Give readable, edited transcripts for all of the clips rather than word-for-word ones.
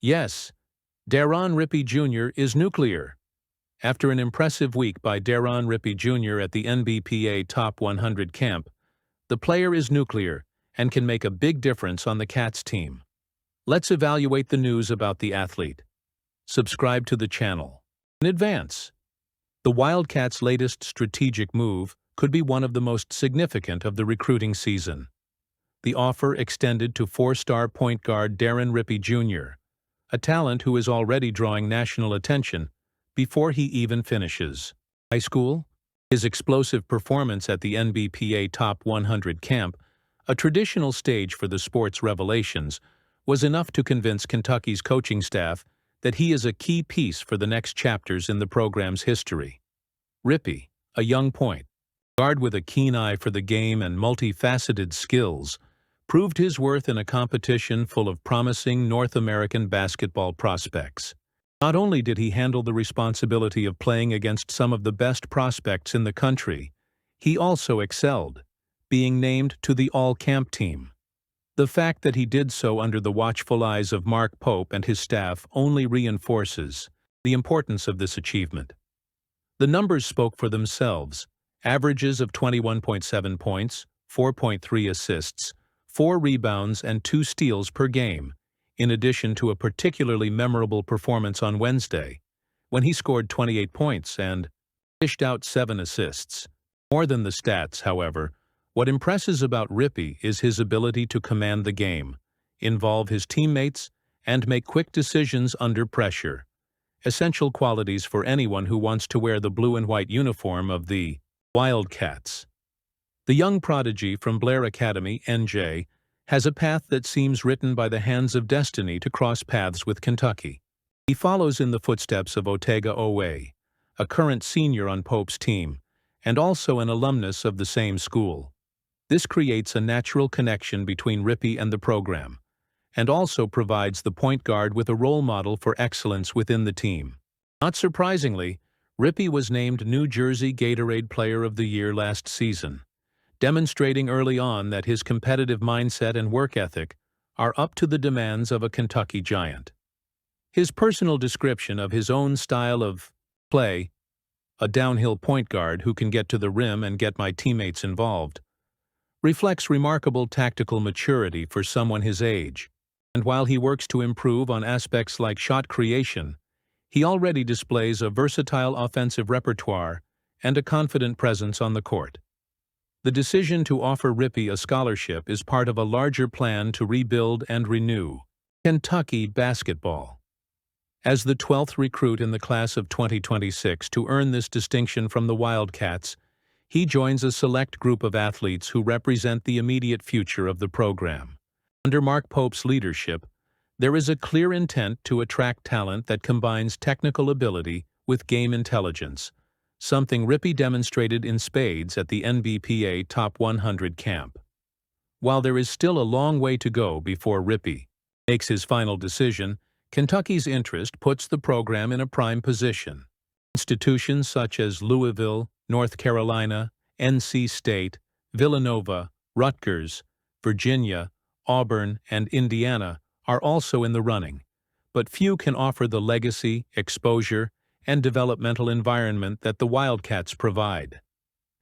Yes, Daron Rippy Jr. is nuclear. After an impressive week by Daron Rippy Jr. at the NBPA Top 100 camp, the player is nuclear and can make a big difference on the Cats team. Let's evaluate the news about the athlete. Subscribe to the channel. In advance, the Wildcats' latest strategic move could be one of the most significant of the recruiting season. The offer extended to four-star point guard Daron Rippy Jr., a talent who is already drawing national attention before he even finishes high school. His explosive performance at the NBPA Top 100 camp, a traditional stage for the sport's revelations, was enough to convince Kentucky's coaching staff that he is a key piece for the next chapters in the program's history. Rippy, a young point guard with a keen eye for the game and multifaceted skills, proved his worth in a competition full of promising North American basketball prospects. Not only did he handle the responsibility of playing against some of the best prospects in the country, he also excelled, being named to the all-camp team. The fact that he did so under the watchful eyes of Mark Pope and his staff only reinforces the importance of this achievement. The numbers spoke for themselves: averages of 21.7 points, 4.3 assists, 4 rebounds, and 2 steals per game, in addition to a particularly memorable performance on Wednesday, when he scored 28 points and dished out 7 assists. More than the stats, however, what impresses about Rippy is his ability to command the game, involve his teammates, and make quick decisions under pressure. Essential qualities for anyone who wants to wear the blue and white uniform of the Wildcats. The young prodigy from Blair Academy, NJ, has a path that seems written by the hands of destiny to cross paths with Kentucky. He follows in the footsteps of Otega Owe, a current senior on Pope's team, and also an alumnus of the same school. This creates a natural connection between Rippy and the program, and also provides the point guard with a role model for excellence within the team. Not surprisingly, Rippy was named New Jersey Gatorade Player of the Year last season, demonstrating early on that his competitive mindset and work ethic are up to the demands of a Kentucky giant. His personal description of his own style of play, a downhill point guard who can get to the rim and get my teammates involved, reflects remarkable tactical maturity for someone his age. And while he works to improve on aspects like shot creation, he already displays a versatile offensive repertoire and a confident presence on the court. The decision to offer Rippy a scholarship is part of a larger plan to rebuild and renew Kentucky basketball. As the 12th recruit in the class of 2026 to earn this distinction from the Wildcats, he joins a select group of athletes who represent the immediate future of the program. Under Mark Pope's leadership, there is a clear intent to attract talent that combines technical ability with game intelligence, something Rippy demonstrated in spades at the NBPA Top 100 camp. While there is still a long way to go before Rippy makes his final decision, Kentucky's interest puts the program in a prime position. Institutions such as Louisville, North Carolina, NC State, Villanova, Rutgers, Virginia, Auburn, and Indiana are also in the running, but few can offer the legacy, exposure, and developmental environment that the Wildcats provide.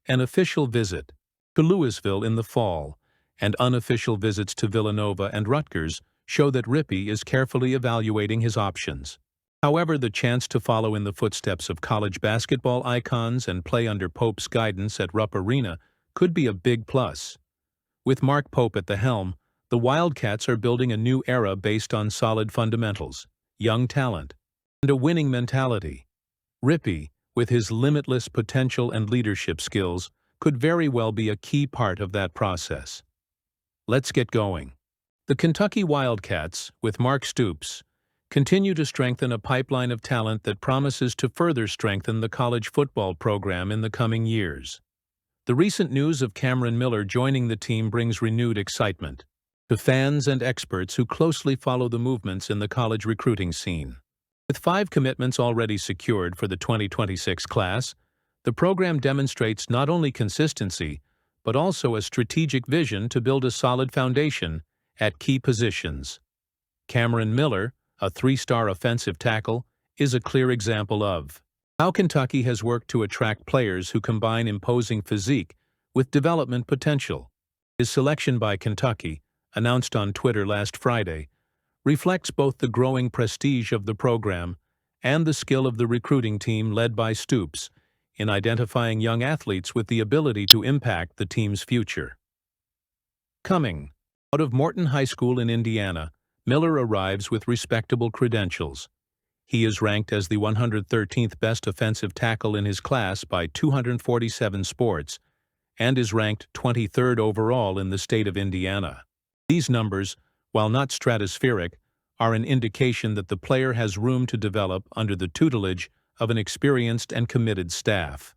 An official visit to Louisville in the fall and unofficial visits to Villanova and Rutgers show that Rippy is carefully evaluating his options. However, the chance to follow in the footsteps of college basketball icons and play under Pope's guidance at Rupp Arena could be a big plus. With Mark Pope at the helm, the Wildcats are building a new era based on solid fundamentals, young talent, and a winning mentality. Rippy, with his limitless potential and leadership skills, could very well be a key part of that process. Let's get going. The Kentucky Wildcats, with Mark Stoops, continue to strengthen a pipeline of talent that promises to further strengthen the college football program in the coming years. The recent news of Cameron Miller joining the team brings renewed excitement to fans and experts who closely follow the movements in the college recruiting scene. With 5 commitments already secured for the 2026 class, the program demonstrates not only consistency, but also a strategic vision to build a solid foundation at key positions. Cameron Miller, a three-star offensive tackle, is a clear example of how Kentucky has worked to attract players who combine imposing physique with development potential. His selection by Kentucky, announced on Twitter last Friday, reflects both the growing prestige of the program and the skill of the recruiting team led by Stoops in identifying young athletes with the ability to impact the team's future. Coming out of Morton High School in Indiana, Miller arrives with respectable credentials. He is ranked as the 113th best offensive tackle in his class by 247 sports and is ranked 23rd overall in the state of Indiana. These numbers, while not stratospheric, are an indication that the player has room to develop under the tutelage of an experienced and committed staff.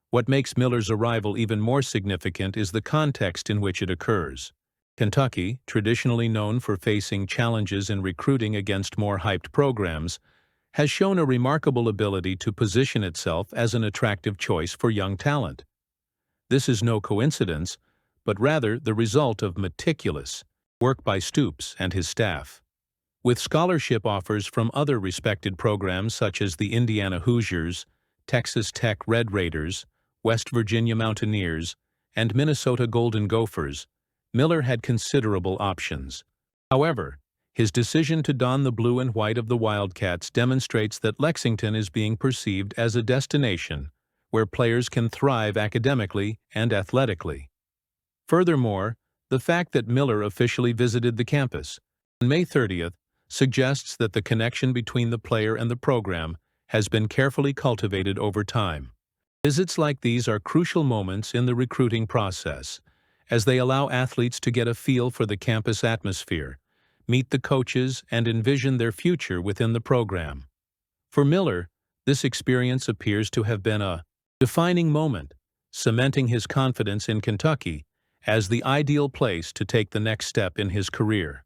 What makes Miller's arrival even more significant is the context in which it occurs. Kentucky, traditionally known for facing challenges in recruiting against more hyped programs, has shown a remarkable ability to position itself as an attractive choice for young talent. This is no coincidence, but rather the result of meticulous work by Stoops and his staff. With scholarship offers from other respected programs such as the Indiana Hoosiers, Texas Tech Red Raiders, West Virginia Mountaineers, and Minnesota Golden Gophers, Miller had considerable options. However, his decision to don the blue and white of the Wildcats demonstrates that Lexington is being perceived as a destination where players can thrive academically and athletically. Furthermore, the fact that Miller officially visited the campus on May 30th suggests that the connection between the player and the program has been carefully cultivated over time. Visits like these are crucial moments in the recruiting process, as they allow athletes to get a feel for the campus atmosphere, meet the coaches, and envision their future within the program. For Miller, this experience appears to have been a defining moment, cementing his confidence in Kentucky as the ideal place to take the next step in his career.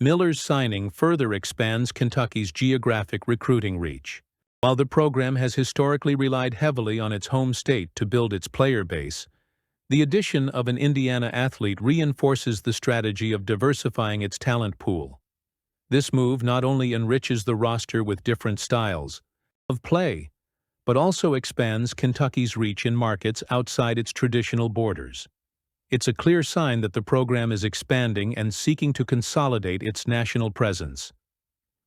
Miller's signing further expands Kentucky's geographic recruiting reach. While the program has historically relied heavily on its home state to build its player base, the addition of an Indiana athlete reinforces the strategy of diversifying its talent pool. This move not only enriches the roster with different styles of play, but also expands Kentucky's reach in markets outside its traditional borders. It's a clear sign that the program is expanding and seeking to consolidate its national presence.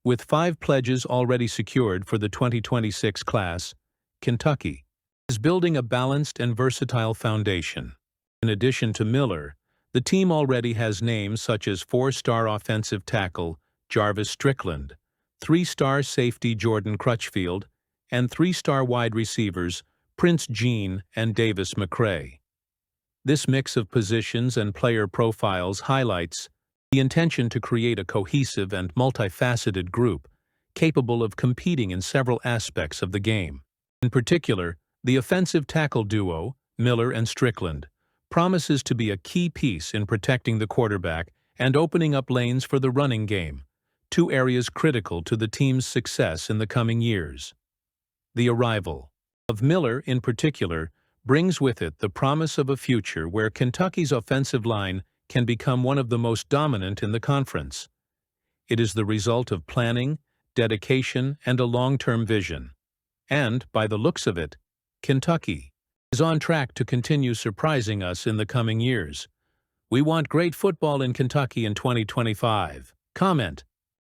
With 5 pledges already secured for the 2026 class, Kentucky is building a balanced and versatile foundation. In addition to Miller, the team already has names such as 4-star offensive tackle Jarvis Strickland, 3-star safety Jordan Crutchfield, and 3-star wide receivers Prince Jean and Davis McCray. This mix of positions and player profiles highlights the intention to create a cohesive and multifaceted group capable of competing in several aspects of the game. In particular, the offensive tackle duo, Miller and Strickland, promises to be a key piece in protecting the quarterback and opening up lanes for the running game, 2 areas critical to the team's success in the coming years. The arrival of Miller, in particular, brings with it the promise of a future where Kentucky's offensive line can become one of the most dominant in the conference. It is the result of planning, dedication, and a long-term vision. And, by the looks of it, Kentucky is on track to continue surprising us in the coming years. We want great football in Kentucky in 2025. Comment.